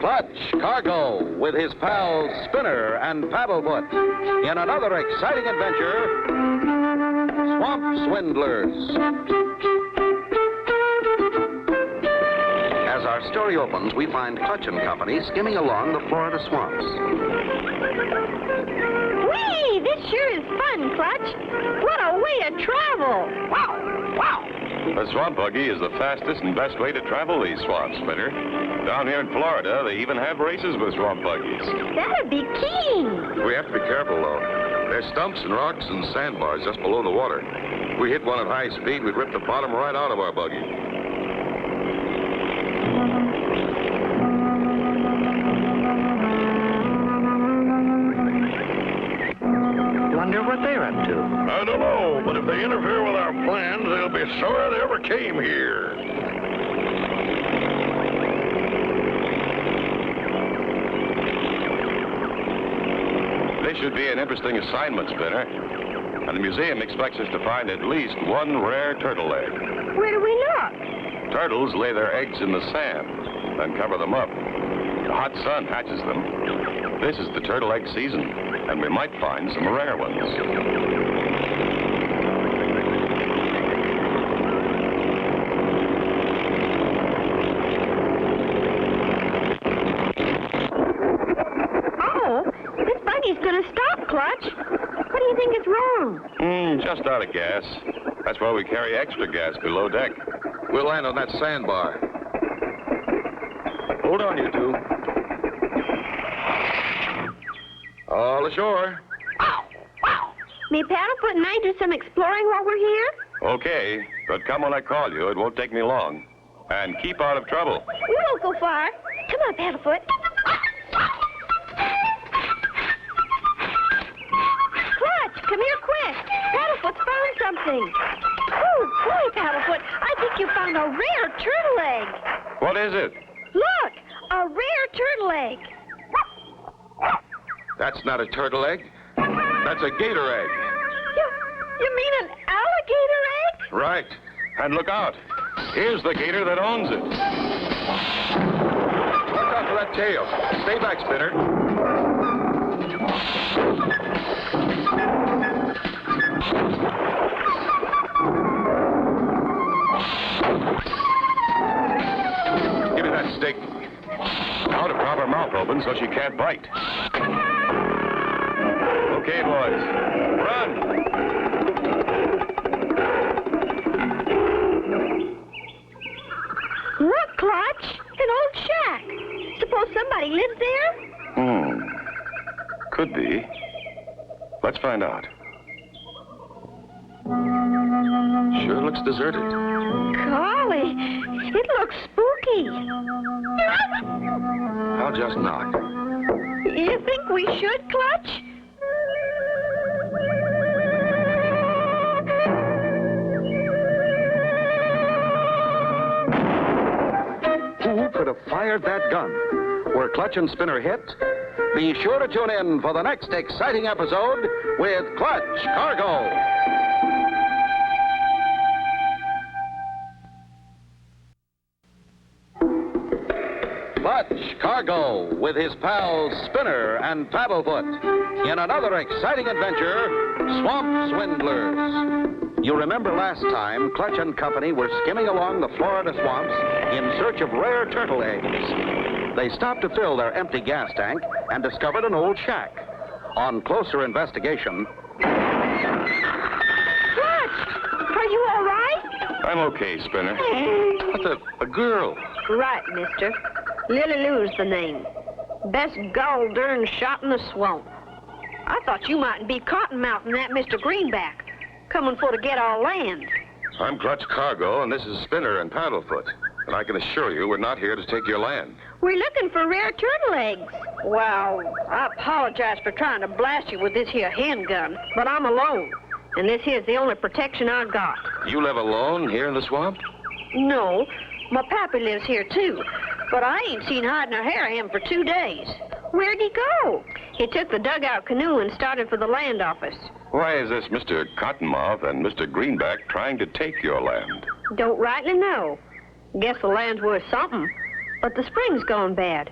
Clutch Cargo with his pals Spinner and Paddlefoot in another exciting adventure, Swamp Swindlers. As our story opens, we find Clutch and Company skimming along the Florida swamps. Whee! This sure is fun, Clutch. What a way to travel. Wow! Wow! The swamp buggy is the fastest and best way to travel these swamps, Spinner. Down here in Florida, they even have races with swamp buggies. That'd be keen. We have to be careful, though. There's stumps and rocks and sandbars just below the water. If we hit one at high speed, we'd rip the bottom right out of our buggy. Wonder what they're up to. I don't know, but if they interfere with our plans, they'll be sorry they ever came here. This should be an interesting assignment, Spinner. And the museum expects us to find at least one rare turtle egg. Where do we look? Turtles lay their eggs in the sand, then cover them up. The hot sun hatches them. This is the turtle egg season, and we might find some rare ones. Oh, this buggy's gonna stop, Clutch. What do you think is wrong? Just out of gas. That's why we carry extra gas below deck. We'll land on that sandbar. Hold on, you two. All ashore. May Paddlefoot and I do some exploring while we're here? Okay, but come when I call you. It won't take me long. And keep out of trouble. We won't go far. Come on, Paddlefoot. Clutch, come here quick. Paddlefoot's found something. Oh, boy, Paddlefoot, I think you found a rare turtle egg. What is it? Look, a rare turtle egg. That's not a turtle egg. That's a gator egg. You mean an alligator egg? Right. And look out. Here's the gator that owns it. Watch out for that tail. Stay back, Spinner. Give me that stick. Now to prop her mouth open so she can't bite. Okay, boys. Run! Look, Clutch, an old shack. Suppose somebody lives there? Could be. Let's find out. Sure looks deserted. Golly, it looks spooky. I'll just knock. You think we should, Clutch? Who could have fired that gun? Were Clutch and Spinner hit? Be sure to tune in for the next exciting episode with Clutch Cargo. Clutch Cargo with his pals Spinner and Paddlefoot in another exciting adventure, Swamp Swindlers. You remember last time, Clutch and Company were skimming along the Florida swamps in search of rare turtle eggs. They stopped to fill their empty gas tank and discovered an old shack. On closer investigation... Clutch, are you all right? I'm okay, Spinner. That's a girl. Right, mister. Lily Lou's the name. Best gall darn shot in the swamp. I thought you mightn't be cottonmouthing that Mr. Greenback, coming for to get our land. I'm Clutch Cargo, and this is Spinner and Paddlefoot. And I can assure you we're not here to take your land. We're looking for rare turtle eggs. Well, I apologize for trying to blast you with this here handgun, but I'm alone. And this here's the only protection I've got. You live alone here in the swamp? No, my pappy lives here too. But I ain't seen hide nor hair of him for 2 days. Where'd he go? He took the dugout canoe and started for the land office. Why is this Mr. Cottonmouth and Mr. Greenback trying to take your land? Don't rightly know. Guess the land's worth something. But the spring's gone bad.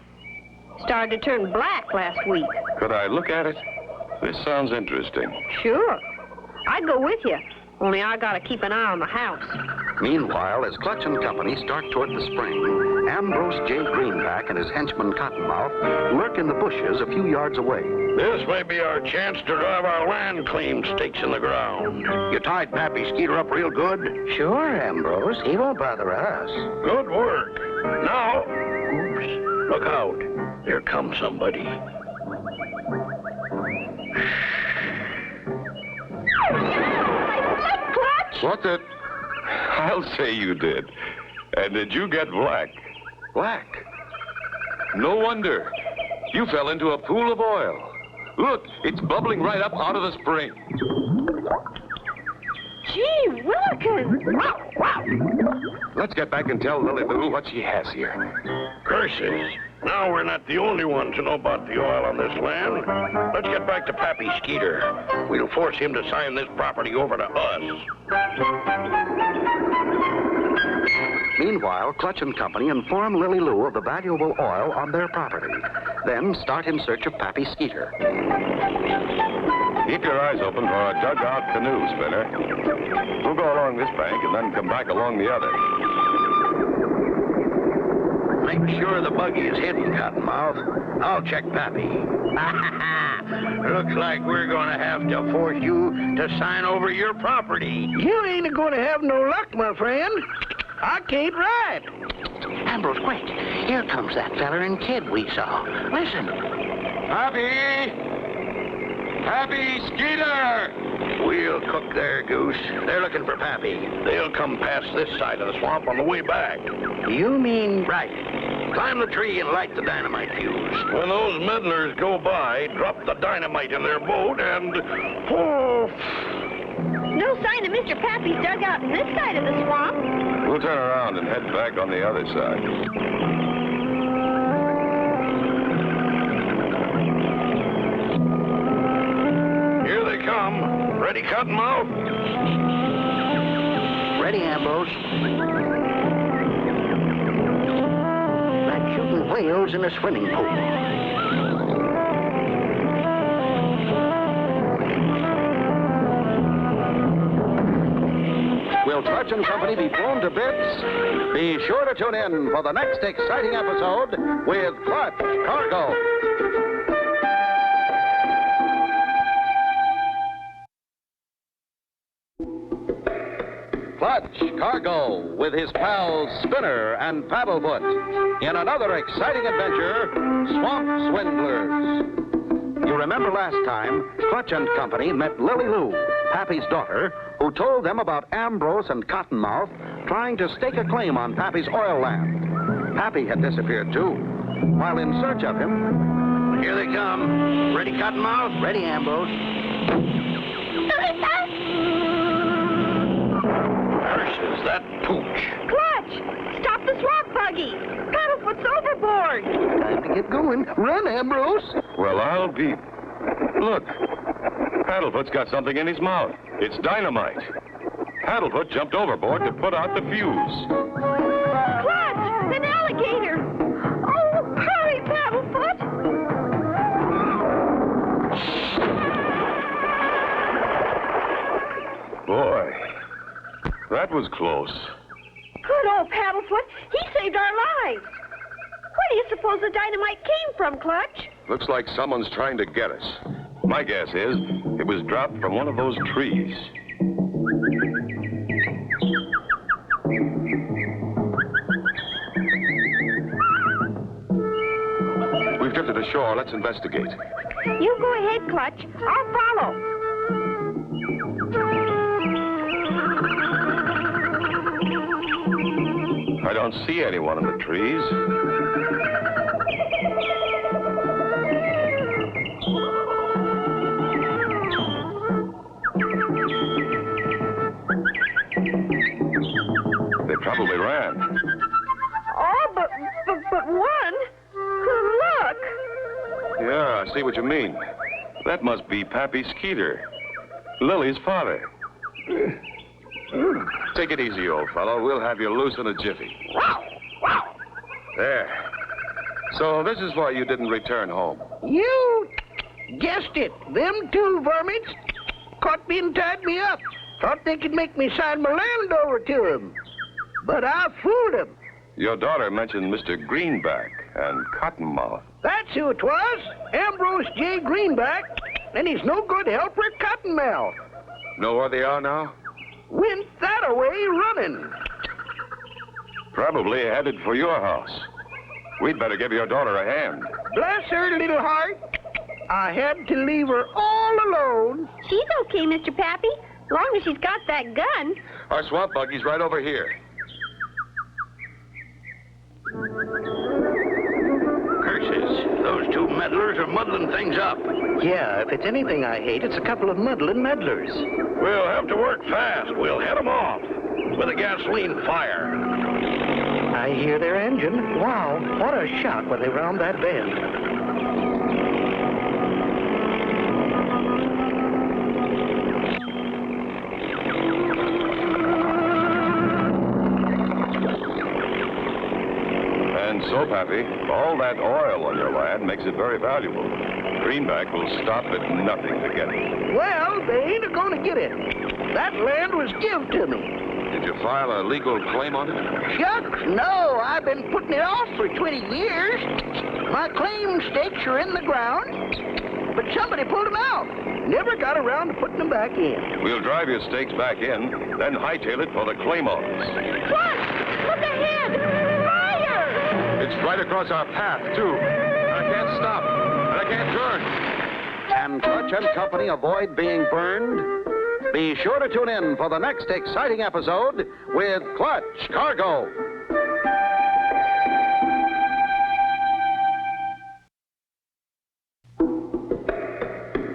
Started to turn black last week. Could I look at it? This sounds interesting. Sure. I'd go with you, only I gotta keep an eye on the house. Meanwhile, as Clutch and Company start toward the spring, Ambrose J. Greenback and his henchman Cottonmouth lurk in the bushes a few yards away. This may be our chance to drive our land claim stakes in the ground. You tied Pappy Skeeter up real good? Sure, Ambrose. He won't bother us. Good work. Now, oops, look out. Here comes somebody. What the? I'll say you did. And did you get black? Black? No wonder. You fell into a pool of oil. Look, it's bubbling right up out of the spring. Gee, Willikins! Wow, wow. Let's get back and tell Lily Lou what she has here. Curses. Now we're not the only ones to know about the oil on this land. Let's get back to Pappy Skeeter. We'll force him to sign this property over to us. Meanwhile, Clutch and Company inform Lily Lou of the valuable oil on their property, then start in search of Pappy Skeeter. Keep your eyes open for a dugout canoe, Spinner. We'll go along this bank and then come back along the other. Make sure the buggy is hidden, Cottonmouth. I'll check Pappy. Looks like we're going to have to force you to sign over your property. You ain't going to have no luck, my friend. I can't ride. Ambrose, wait. Here comes that feller and kid we saw. Listen. Pappy! Pappy Skeeter! We'll cook their goose. They're looking for Pappy. They'll come past this side of the swamp on the way back. You mean... Right. Climb the tree and light the dynamite fuse. When those meddlers go by, drop the dynamite in their boat and... poof! No sign of Mr. Pappy's dugout in this side of the swamp. We'll turn around and head back on the other side. Here they come. Ready, Cottonmouth? Ready, Ambrose. Like shooting whales in a swimming pool. Will Clutch and Company be blown to bits? Be sure to tune in for the next exciting episode with Clutch Cargo. Clutch Cargo with his pals Spinner and Paddlefoot in another exciting adventure, Swamp Swindlers. You remember last time, Clutch and Company met Lily Lou, Pappy's daughter, who told them about Ambrose and Cottonmouth trying to stake a claim on Pappy's oil land. Pappy had disappeared, too. While in search of him... Here they come. Ready, Cottonmouth? Ready, Ambrose. Curses, that pooch. Clutch! Stop the swamp buggy! Paddlefoot's overboard! Time to get going. Run, Ambrose. Well, I'll be... Look. Paddlefoot's got something in his mouth. It's dynamite. Paddlefoot jumped overboard to put out the fuse. Clutch! An alligator! Oh, hurry, Paddlefoot! Boy, that was close. Good old Paddlefoot. He saved our lives. Where do you suppose the dynamite came from, Clutch? Looks like someone's trying to get us. My guess is it was dropped from one of those trees. We've drifted ashore. Let's investigate. You go ahead, Clutch. I'll follow. I don't see anyone in the trees. They probably ran. Oh, but one? Look! Yeah, I see what you mean. That must be Pappy Skeeter, Lily's father. Take it easy, old fellow. We'll have you loose in a jiffy. There. So this is why you didn't return home. You guessed it. Them two varmints caught me and tied me up. Thought they could make me sign my land over to them. But I fooled them. Your daughter mentioned Mr. Greenback and Cottonmouth. That's who it was. Ambrose J. Greenback. And he's no good helper Cottonmouth. Know where they are now? Went that away running. Probably headed for your house. We'd better give your daughter a hand. Bless her little heart. I had to leave her all alone. She's okay, Mr. Pappy, long as she's got that gun. Our swamp buggy's right over here. Curses. Those two meddlers are muddling things up. Yeah, if it's anything I hate, it's a couple of muddling meddlers. We'll have to work fast. We'll head them off with a gasoline fire. I hear their engine. Wow, what a shock when they round that bend. And so, Pappy, all that oil on your land makes it very valuable. Greenback will stop at nothing to get it. Well, they ain't going to get it. That land was give to me. Did you file a legal claim on it? Shucks, no. I've been putting it off for 20 years. My claim stakes are in the ground, but somebody pulled them out. Never got around to putting them back in. We'll drive your stakes back in, then hightail it for the claim office. What? Look ahead! Fire! It's right across our path, too. I can't stop, and I can't turn. Can Clutch and Company avoid being burned? Be sure to tune in for the next exciting episode with Clutch Cargo.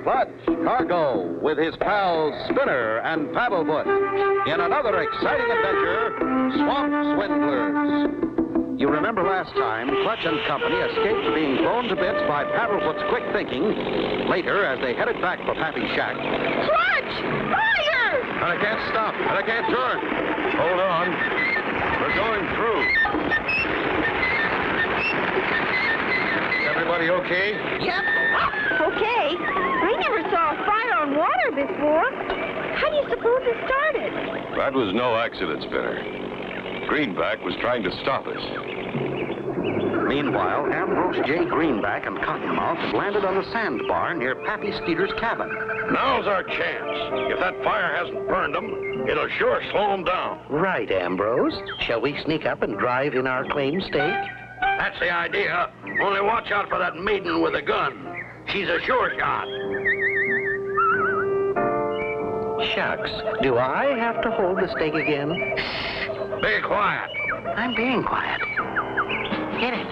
Clutch Cargo with his pals Spinner and Paddlefoot in another exciting adventure, Swamp Swindlers. You remember last time, Clutch and Company escaped being blown to bits by Paddlefoot's quick thinking. Later, as they headed back for Pappy's shack. Clutch! Fire! And I can't stop, and I can't turn. Hold on. We're going through. Is everybody okay? Yep. Okay. I never saw a fire on water before. How do you suppose it started? That was no accident, Spinner. Greenback was trying to stop us. Meanwhile, Ambrose J. Greenback and Cottonmouth had landed on a sandbar near Pappy Skeeter's cabin. Now's our chance. If that fire hasn't burned them, it'll sure slow them down. Right, Ambrose. Shall we sneak up and drive in our claim stake? That's the idea. Only watch out for that maiden with a gun. She's a sure shot. Shucks, do I have to hold the stake again? Be quiet. I'm being quiet. Get it.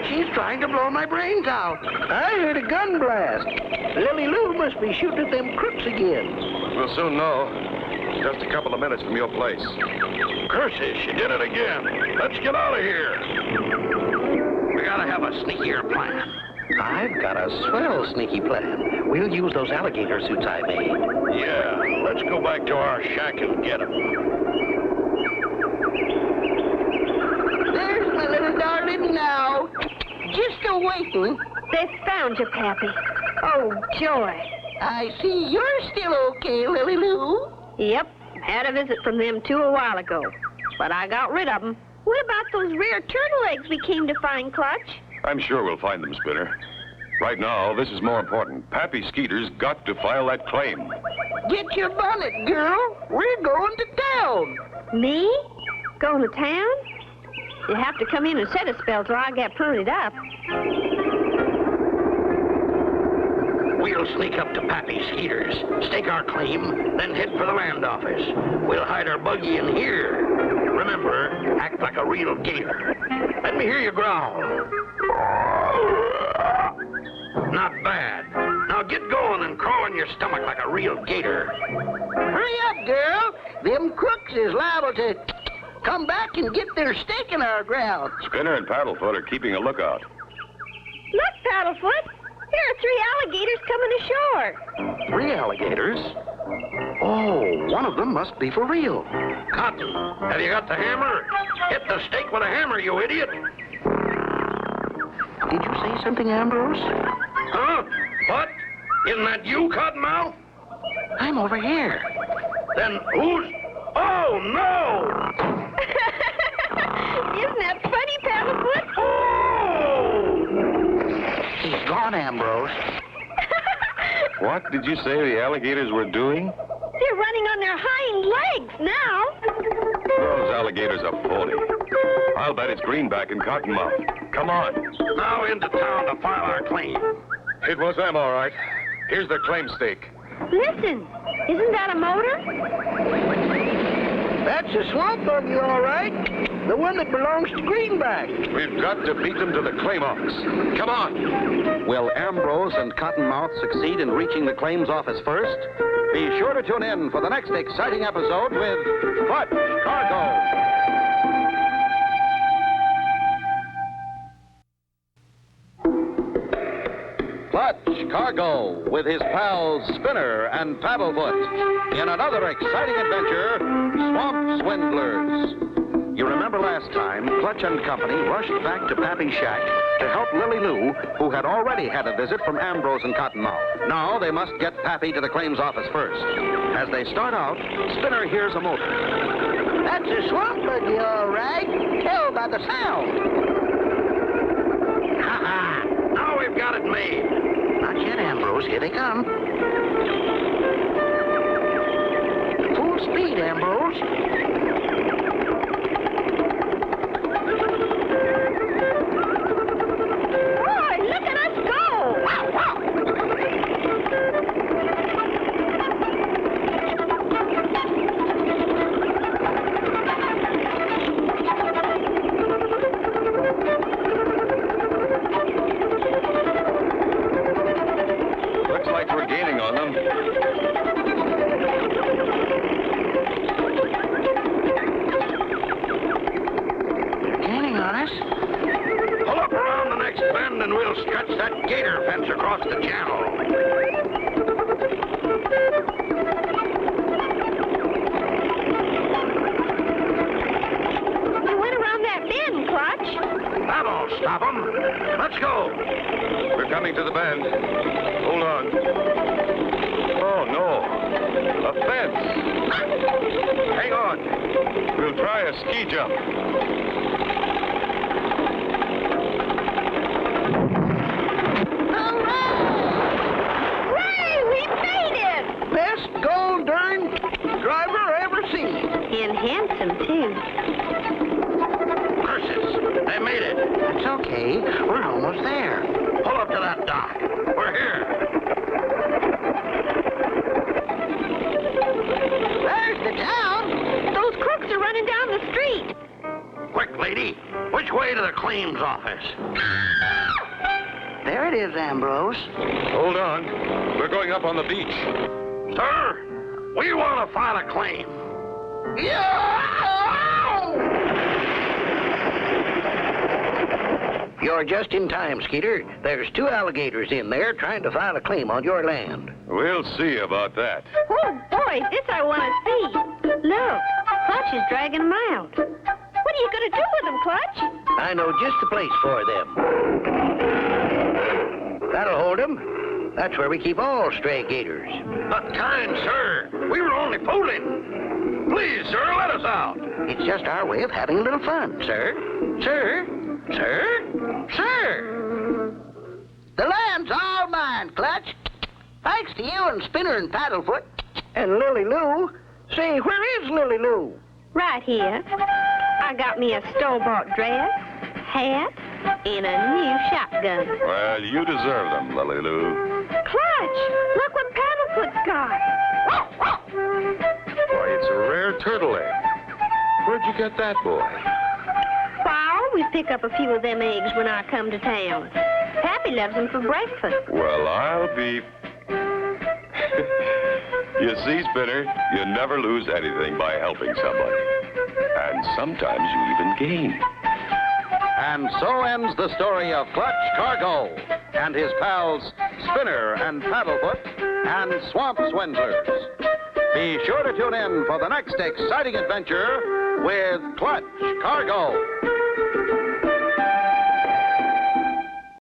She's trying to blow my brains out. I heard a gun blast. Lily Lou must be shooting at them crooks again. We'll soon know. Just a couple of minutes from your place. Curses, she did it again. Let's get out of here. We gotta have a sneakier plan. I've got a swell sneaky plan. We'll use those alligator suits I made. Yeah, let's go back to our shack and get them. There's my little darling now. Just a-waiting. They found you, Pappy. Oh, joy. I see you're still okay, Lily Lou. Yep, had a visit from them two a while ago, but I got rid of them. What about those rare turtle eggs we came to find, Clutch? I'm sure we'll find them, Spinner. Right now, this is more important. Pappy Skeeter's got to file that claim. Get your bonnet, girl. We're going to town. Me? Going to town? You have to come in and set a spell till I get pruted up. We'll sneak up to Pappy Skeeter's, stake our claim, then head for the land office. We'll hide our buggy in here. Remember, act like a real gator. Let me hear you growl. Not bad. Now get going and crawl on your stomach like a real gator. Hurry up, girl. Them crooks is liable to come back and get their stake in our ground. Spinner and Paddlefoot are keeping a lookout. Look, Paddlefoot. There are 3 alligators coming ashore. 3 alligators? Oh, one of them must be for real. Cotton, have you got the hammer? Hit the stake with a hammer, you idiot. Did you say something, Ambrose? Huh? What? Isn't that you, Cottonmouth? I'm over here. Then who's... Oh, no! Isn't that funny, Paddlefoot? Oh! He's gone, Ambrose. What did you say the alligators were doing? They're running on their hind legs now. Those alligators are phony. I'll bet it's Greenback and Cottonmouth. Come on. Now into town to file our claim. It was them, all right. Here's the claim stake. Listen, isn't that a motor? That's a swamp buggy, all right. The one that belongs to Greenback. We've got to beat them to the claim office. Come on. Will Ambrose and Cottonmouth succeed in reaching the claims office first? Be sure to tune in for the next exciting episode with Clutch Cargo. Clutch Cargo with his pals Spinner and Paddlefoot in another exciting adventure, Swamp Swindlers. You remember last time, Clutch and Company rushed back to Pappy's shack to help Lily Lou, who had already had a visit from Ambrose and Cottonmouth. Now they must get Pappy to the claims office first. As they start out, Spinner hears a motor. That's a swamp buggy, all right. Tell by the sound. Ha-ha! Now we've got it made. Not yet, Ambrose. Here they come. Full speed, Ambrose. Boy, look at us go! Wow, wow. Looks like we're gaining on them. Gaining on us? Pull up around the next bend and we'll stretch that gator fence across the channel. You went around that bend, Clutch. That'll stop them. Let's go. We're coming to the bend. Hold on. Oh, no. A fence. Hang on. We'll try a ski jump. Hooray! We made it! Best gold darn driver ever seen. And handsome, too. Curses. They made it. That's okay. We're almost there. Pull up to that dock. We're here. There's the town. Those crooks are running down the street. Quick, lady. Which way to the claims office? There it is, Ambrose. Hold on. We're going up on the beach. Sir, we want to file a claim. You're just in time, Skeeter. There's 2 alligators in there trying to file a claim on your land. We'll see about that. Oh, boy, this I want to see. Look, Clutch is dragging them out. What are you going to do with them, Clutch? I know just the place for them. That'll hold them. That's where we keep all stray gators. But kind sir, we were only fooling. Please, sir, let us out. It's just our way of having a little fun, sir. Sir? Sir? Sir? The land's all mine, Clutch. Thanks to you and Spinner and Paddlefoot. And Lily Lou. Say, where is Lily Lou? Right here. I got me a store-bought dress, hat, and a new shotgun. Well, you deserve them, Lily Lou. Clutch, look what Paddlefoot's got. Why, it's a rare turtle egg. Where'd you get that, boy? I always pick up a few of them eggs when I come to town. Pappy loves them for breakfast. Well, I'll be... You see, Spinner, you never lose anything by helping somebody. And sometimes you even gain. And so ends the story of Clutch Cargo and his pals Spinner and Paddlefoot and Swamp Swindlers. Be sure to tune in for the next exciting adventure with Clutch Cargo.